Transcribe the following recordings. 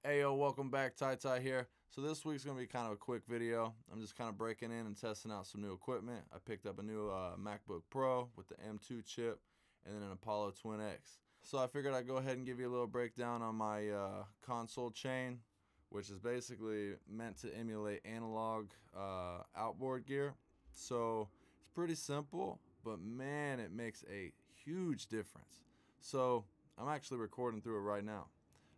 Hey yo, welcome back, Ty here. So this week's gonna be kind of a quick video. I'm just kind of breaking in and testing out some new equipment. I picked up a new MacBook Pro with the M2 chip and then an Apollo Twin X. So I figured I'd go ahead and give you a little breakdown on my console chain, which is basically meant to emulate analog outboard gear. So it's pretty simple, but man, it makes a huge difference. So I'm actually recording through it right now.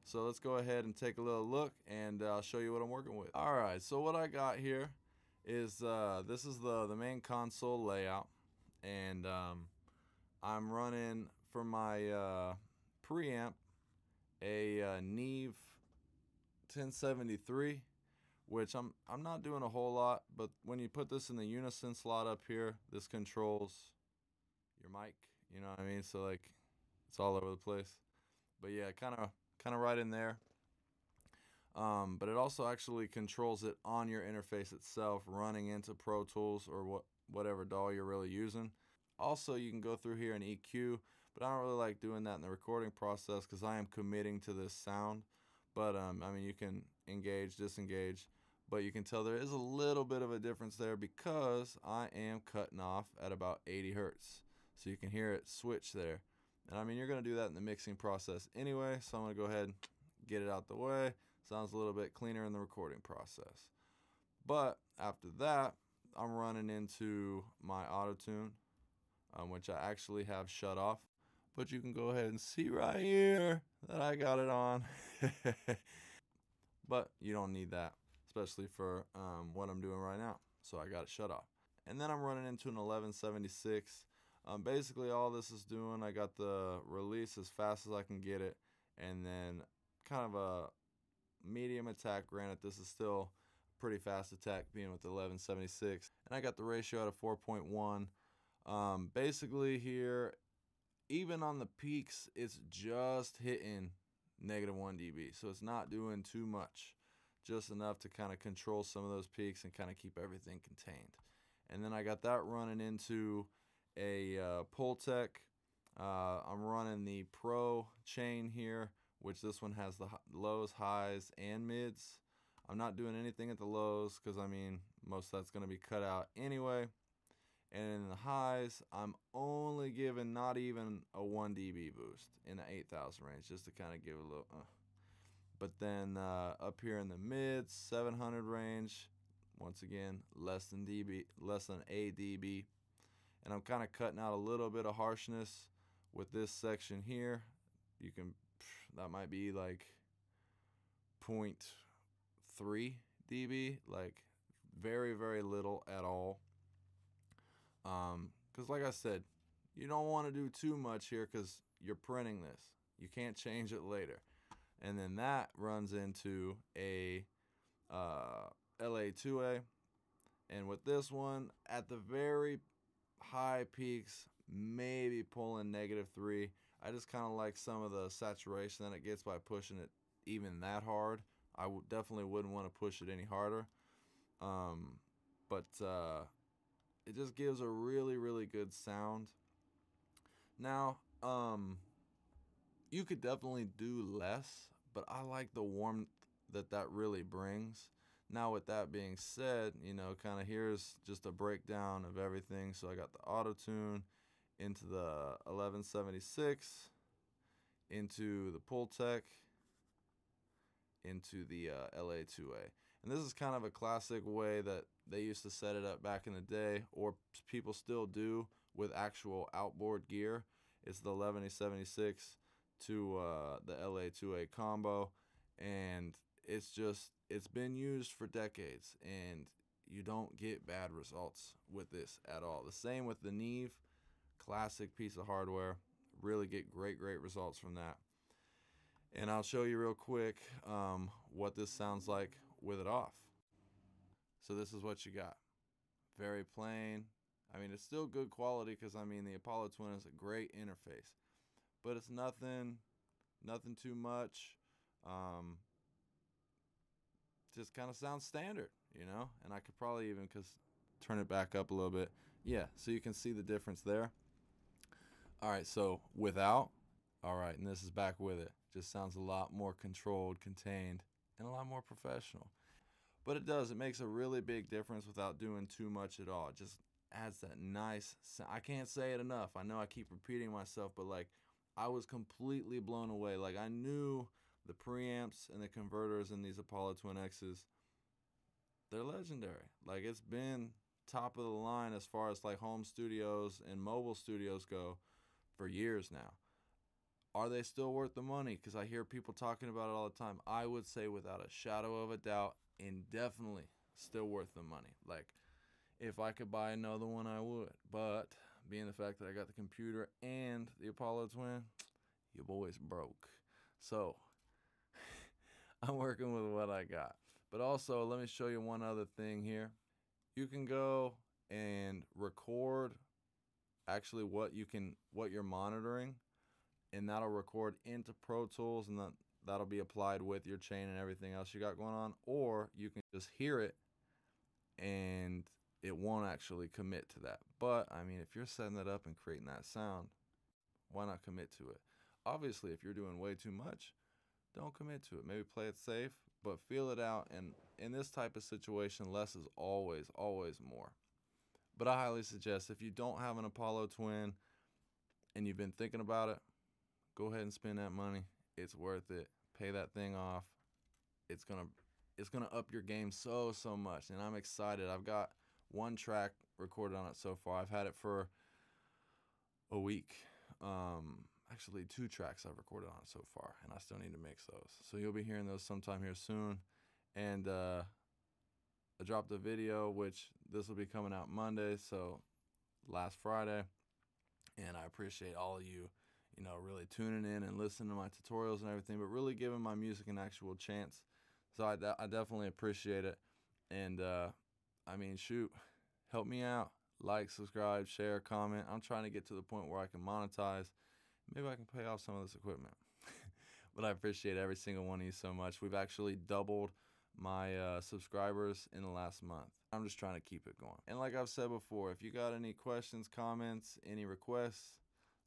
So let's go ahead and take a little look, and I'll show you what I'm working with. All right, so what I got here is this is the main console layout, and I'm running for my preamp a Neve 1073, which I'm not doing a whole lot, but when you put this in the unison slot up here, this controls your mic. You know what I mean? So like, it's all over the place. But yeah, kind of right in there. But it also actually controls it on your interface itself, running into Pro Tools or whatever DAW you're really using. Also, you can go through here and EQ, but I don't really like doing that in the recording process because I am committing to this sound. But I mean, you can engage, disengage, but you can tell there is a little bit of a difference there because I am cutting off at about 80 hertz. So you can hear it switch there. And I mean, you're going to do that in the mixing process anyway, so I'm going to go ahead and get it out the way. Sounds a little bit cleaner in the recording process. But after that, I'm running into my auto-tune, which I actually have shut off. But you can go ahead and see right here that I got it on. But you don't need that, especially for what I'm doing right now. So I got it shut off. And then I'm running into an 1176. Basically all this is doing, I got the release as fast as I can get it, and then kind of a medium attack. Granted, this is still pretty fast attack being with the 1176, and I got the ratio at a 4.1. Basically here, even on the peaks, it's just hitting -1 dB, so it's not doing too much, just enough to kind of control some of those peaks and kind of keep everything contained. And then I got that running into a Pultec. I'm running the Pro chain here, which this one has the lows, highs, and mids. I'm not doing anything at the lows because I mean most of that's going to be cut out anyway. And in the highs, I'm only giving not even a 1 dB boost in the 8,000 range, just to kind of give a little. But then up here in the mids, 700 range, once again less than a dB. And I'm kind of cutting out a little bit of harshness with this section here. You can, that might be like 0.3 dB, like very, very little at all. Because like I said, you don't want to do too much here because you're printing this. You can't change it later. And then that runs into a LA2A. And with this one, at the very high peaks, maybe pulling -3. I just kind of like some of the saturation that it gets by pushing it even that hard. I definitely wouldn't want to push it any harder. But it just gives a really, really good sound. Now, you could definitely do less, but I like the warmth that really brings. Now, with that being said, you know, kind of here's just a breakdown of everything. So I got the auto-tune into the 1176, into the Pultec, into the LA2A. And this is kind of a classic way that they used to set it up back in the day, or people still do with actual outboard gear. It's the 1176 to the LA2A combo, and it's been used for decades, and you don't get bad results with this at all. The same with the Neve, classic piece of hardware. Really get great results from that. And I'll show you real quick what this sounds like with it off. So this is what you got. Very plain. I mean, it's still good quality because I mean the Apollo Twin is a great interface, but it's nothing too much. Just kind of sounds standard, you know. And I could probably even turn it back up a little bit. Yeah, so you can see the difference there. All right, so without, all right, and this is back with it. Just sounds a lot more controlled, contained, and a lot more professional. But it makes a really big difference without doing too much at all. It just adds that nice I can't say it enough. I know I keep repeating myself, but like I was completely blown away. Like I knew the preamps and the converters in these Apollo Twin X's, they're legendary. Like it's been top of the line as far as like home studios and mobile studios go for years now. Are they still worth the money? Because I hear people talking about it all the time. I would say without a shadow of a doubt, indefinitely still worth the money. Like if I could buy another one, I would. But being the fact that I got the computer and the Apollo Twin, your boy's broke. So I'm working with what I got. But also, let me show you one other thing here. You can go and record actually what you're monitoring, and that'll record into Pro Tools, and that'll be applied with your chain and everything else you got going on. Or you can just hear it and it won't actually commit to that. But I mean, if you're setting that up and creating that sound, why not commit to it? Obviously, if you're doing way too much, don't commit to it. Maybe play it safe, but feel it out. And in this type of situation, less is always, always more. But I highly suggest if you don't have an Apollo Twin and you've been thinking about it, go ahead and spend that money. It's worth it. Pay that thing off. It's gonna up your game so much, and I'm excited. I've got one track recorded on it so far. I've had it for a week. Actually 2 tracks I've recorded on it so far, and I still need to mix those. So you'll be hearing those sometime here soon. And I dropped a video, which this will be coming out Monday, so last Friday. And I appreciate all of you, really tuning in and listening to my tutorials and everything, but really giving my music an actual chance. So I definitely appreciate it. And I mean, shoot, help me out. Like, subscribe, share, comment. I'm trying to get to the point where I can monetize. Maybe I can pay off some of this equipment. But I appreciate every single one of you so much. We've actually doubled my subscribers in the last month. I'm just trying to keep it going. And like I've said before, if you got any questions, comments, any requests,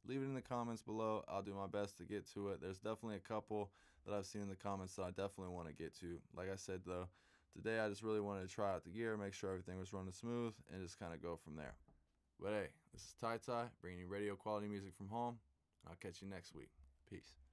leave it in the comments below. I'll do my best to get to it. There's definitely a couple that I've seen in the comments that I definitely want to get to. Like I said, though, today I just really wanted to try out the gear, make sure everything was running smooth, and just kind of go from there. But hey, this is Ty Ty, bringing you radio quality music from home. I'll catch you next week. Peace.